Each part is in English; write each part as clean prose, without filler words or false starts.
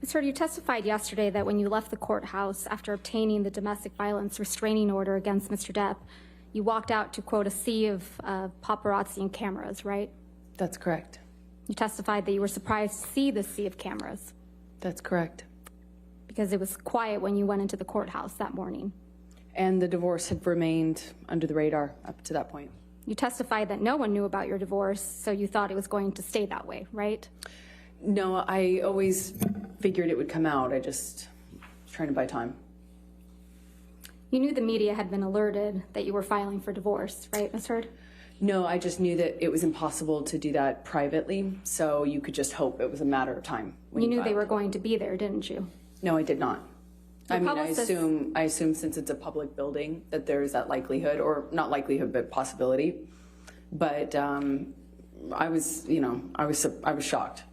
Sir, you testified yesterday that when you left the courthouse after obtaining the domestic violence restraining order against Mr. Depp, you walked out to, quote, a sea of paparazzi and cameras, right? That's correct. You testified that you were surprised to see the sea of cameras. That's correct. Because it was quiet when you went into the courthouse that morning. And the divorce had remained under the radar up to that point. You testified that no one knew about your divorce, so you thought it was going to stay that way, right? No, I always figured it would come out. I just was trying to buy time. You knew the media had been alerted that you were filing for divorce, right, Ms. Heard? No, I just knew that it was impossible to do that privately, so you could just hope it was a matter of time. You knew they were going to be there, didn't you? No, I did not. I mean, I publicist- assume since it's a public building that there is that likelihood, or not likelihood, but possibility. But I was shocked.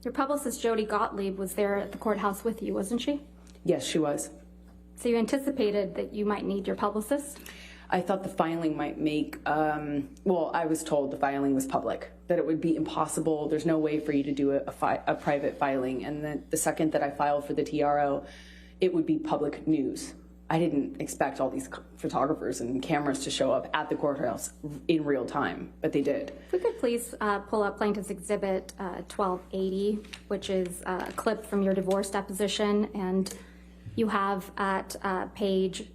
Your publicist, Jody Gottlieb, was there at the courthouse with you, wasn't she? Yes, she was. So you anticipated that you might need your publicist? I thought the filing might make, well, I was told the filing was public, that it would be impossible. There's no way for you to do a private filing. And then the second that I filed for the TRO, it would be public news. I didn't expect all these photographers and cameras to show up at the courthouse in real time, but they did. If we could please pull up Plaintiff's Exhibit 1280, which is a clip from your divorce deposition, and you have at page,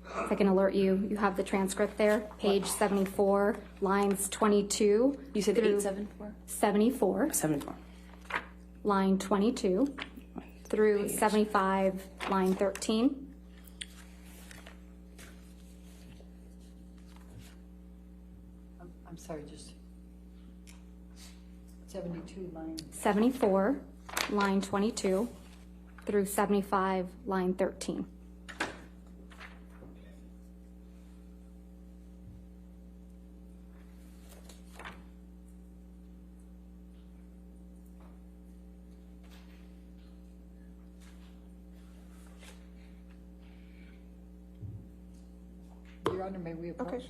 if I can alert you, you have the transcript there, page 74, lines 22. You said through 874? 74. 74. Line 22 through 75, line 13. I'm sorry, just 72 line. 74, line 22 through 75, line 13. Your Honor, may we approach? Okay.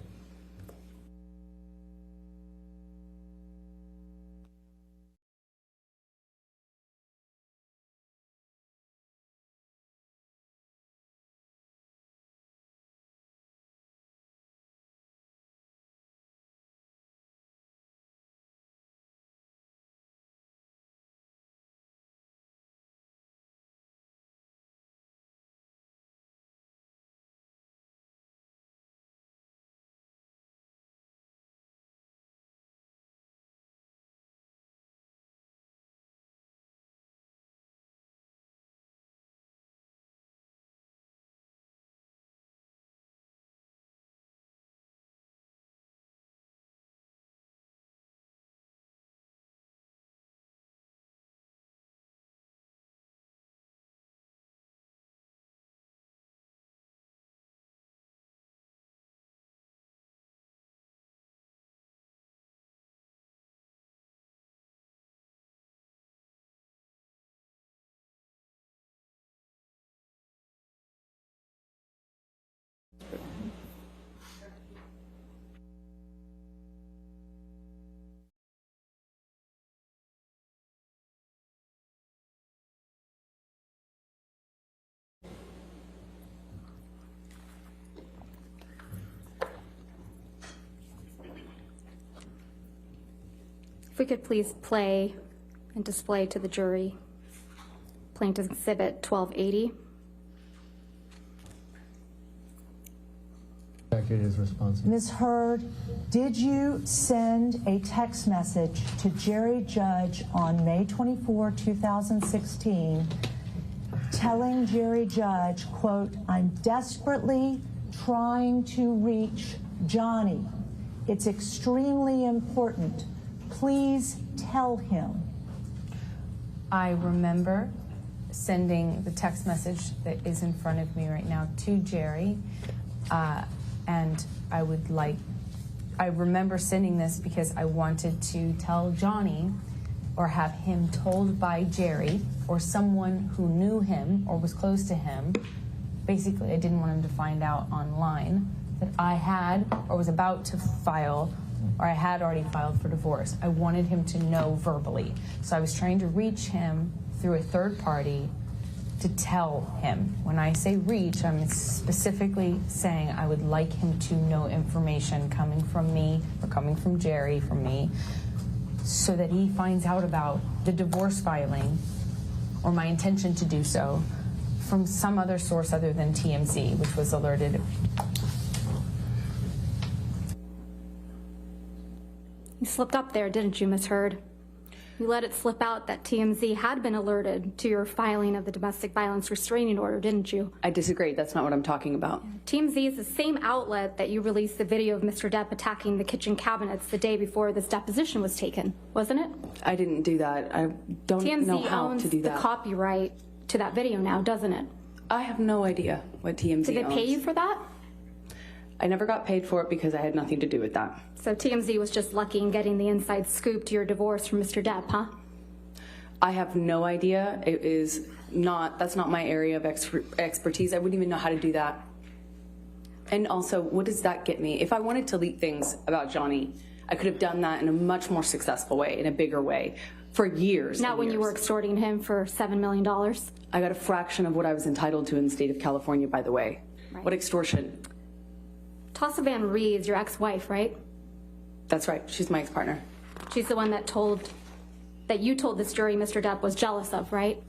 If we could please play and display to the jury Plaintiff's Exhibit 1280. Is responsible. Ms. Heard, did you send a text message to Jerry Judge on May 24, 2016, telling Jerry Judge, quote, "I'm desperately trying to reach Johnny. It's extremely important. Please tell him"? I remember sending the text message that is in front of me right now to Jerry. And I remember sending this because I wanted to tell Johnny, or have him told by Jerry or someone who knew him or was close to him. Basically, I didn't want him to find out online that I had or was about to file or I had already filed for divorce. I wanted him to know verbally. So I was trying to reach him through a third party to tell him. When I say reach, I'm specifically saying I would like him to know information coming from me or coming from Jerry, from me, so that he finds out about the divorce filing or my intention to do so from some other source other than TMZ, which was alerted. You slipped up there, didn't you, Ms. Heard? You let it slip out that TMZ had been alerted to your filing of the domestic violence restraining order, didn't you? I disagree. That's not what I'm talking about. TMZ is the same outlet that you released the video of Mr. Depp attacking the kitchen cabinets the day before this deposition was taken, wasn't it? I didn't do that. I don't know TMZ how owns to do the that. copyright to that video now, doesn't it? I have no idea what TMZ Did they owns. pay you for that? I never got paid for it because I had nothing to do with that. So TMZ was just lucky in getting the inside scoop to your divorce from Mr. Depp, huh? I have no idea. That's not my area of expertise. I wouldn't even know how to do that. And also, what does that get me? If I wanted to leak things about Johnny, I could have done that in a much more successful way, in a bigger way, for years. Not and when you were years. extorting him for $7 million. I got a fraction of what I was entitled to in the state of California, by the way. Right. What extortion? Tassa Van Ree's your ex-wife, right? That's right. She's my ex-partner. She's the one that you told this jury Mr. Depp was jealous of, right?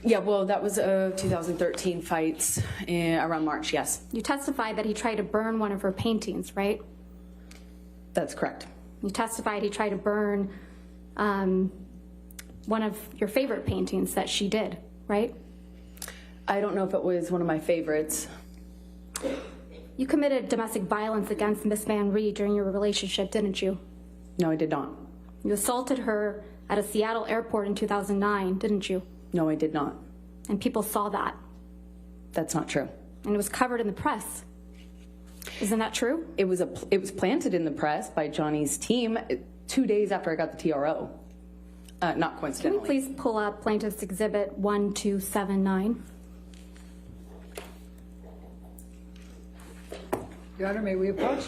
Yeah, well, that was 2013 fights around March, yes. You testified that he tried to burn one of her paintings, right? That's correct. You testified he tried to burn one of your favorite paintings that she did, right? I don't know if it was one of my favorites. You committed domestic violence against Miss Van Ree during your relationship, didn't you? No, I did not. You assaulted her at a Seattle airport in 2009, didn't you? No, I did not. And people saw that. That's not true. And it was covered in the press. Isn't that true? It was planted in the press by Johnny's team 2 days after I got the TRO. Not Can you coincidentally. please pull up Plaintiff's Exhibit 1279? Your Honor, may we approach?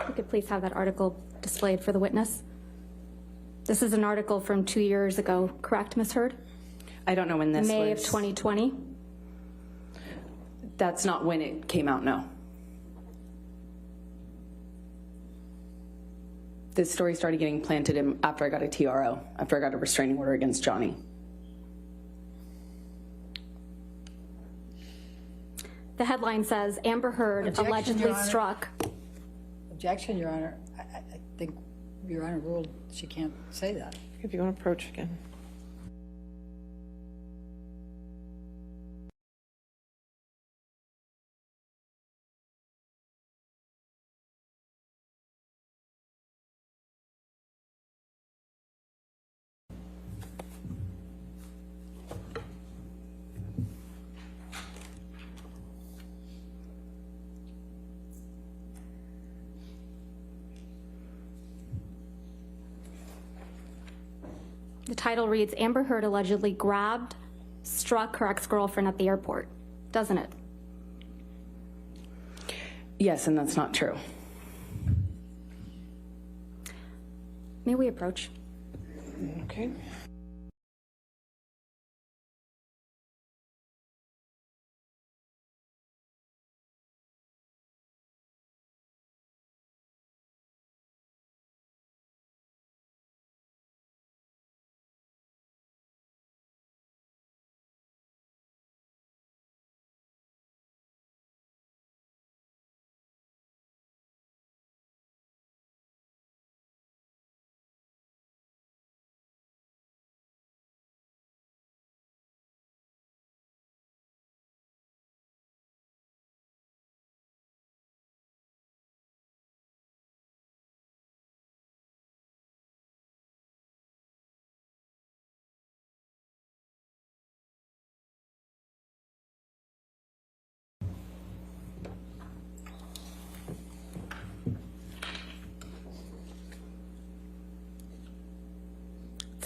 You could please have that article displayed for the witness. This is an article from 2 years ago, correct, Ms. Heard? I don't know when this May was. of 2020. That's not when it came out, no. This story started getting planted after I got a TRO, after I got a restraining order against Johnny. The headline says, Amber Heard Objection, allegedly Your Honor. struck. Objection, Your Honor. I think Your Honor ruled she can't say that. If you want to approach again. The title reads, Amber Heard allegedly grabbed, struck her ex-girlfriend at the airport. Doesn't it? Yes, and that's not true. May we approach? Okay.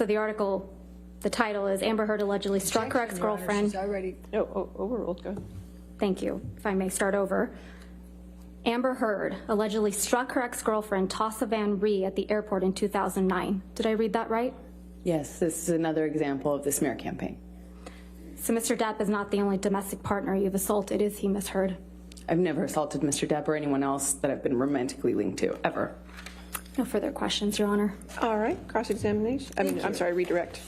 So the article, the title is Amber Heard allegedly struck her Objection, Your Honor, ex-girlfriend. she's already, Oh, overruled, go ahead. Thank you. If I may start over. Amber Heard allegedly struck her ex-girlfriend Tassa Van Ree at the airport in 2009. Did I read that right? Yes, this is another example of the smear campaign. So Mr. Depp is not the only domestic partner you've assaulted, is he, Ms. Heard? I've never assaulted Mr. Depp or anyone else that I've been romantically linked to, ever. No further questions, Your Honor. All right, cross-examination. I'm sorry, redirect.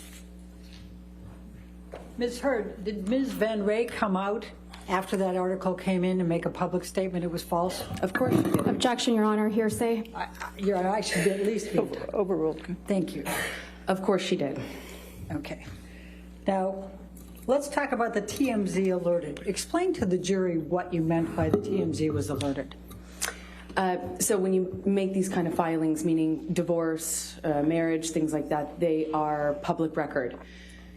Ms. Heard, did Ms. Van Ray come out after that article came in and make a public statement it was false? Of course you did. Objection, Your Honor. Hearsay. Your Honor, I should at least be. Overruled. Go. Thank you. Of course she did. Okay. Now, let's talk about the TMZ alerted. Explain to the jury what you meant by the TMZ was alerted. So when you make these kind of filings, meaning divorce, marriage, things like that, they are public record.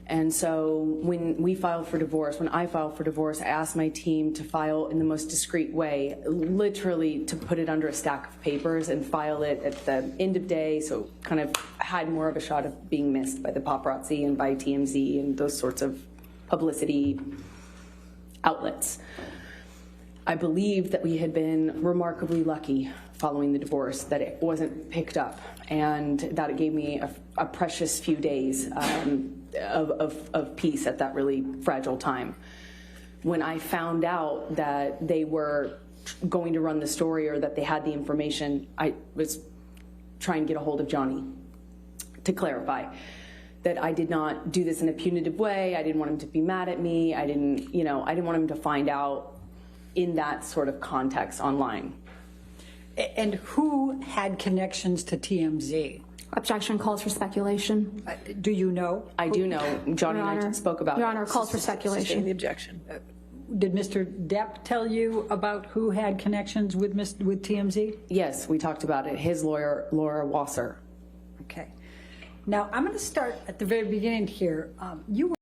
And so when we filed for divorce, when I filed for divorce, I asked my team to file in the most discreet way, literally to put it under a stack of papers and file it at the end of day, so kind of had more of a shot of being missed by the paparazzi and by TMZ and those sorts of publicity outlets. I believe that we had been remarkably lucky following the divorce, that it wasn't picked up, and that it gave me a precious few days of peace at that really fragile time. When I found out that they were going to run the story or that they had the information, I was trying to get a hold of Johnny to clarify that I did not do this in a punitive way. I didn't want him to be mad at me. I didn't want him to find out in that sort of context online. And who had connections to TMZ? Objection calls for speculation. Do you know? I do know. Johnny Your and I Honor. spoke about Your it. Honor, calls for Sustain speculation. the objection. Did Mr. Depp tell you about who had connections with TMZ? Yes, we talked about it. His lawyer, Laura Wasser. Okay. Now, I'm going to start at the very beginning here. You were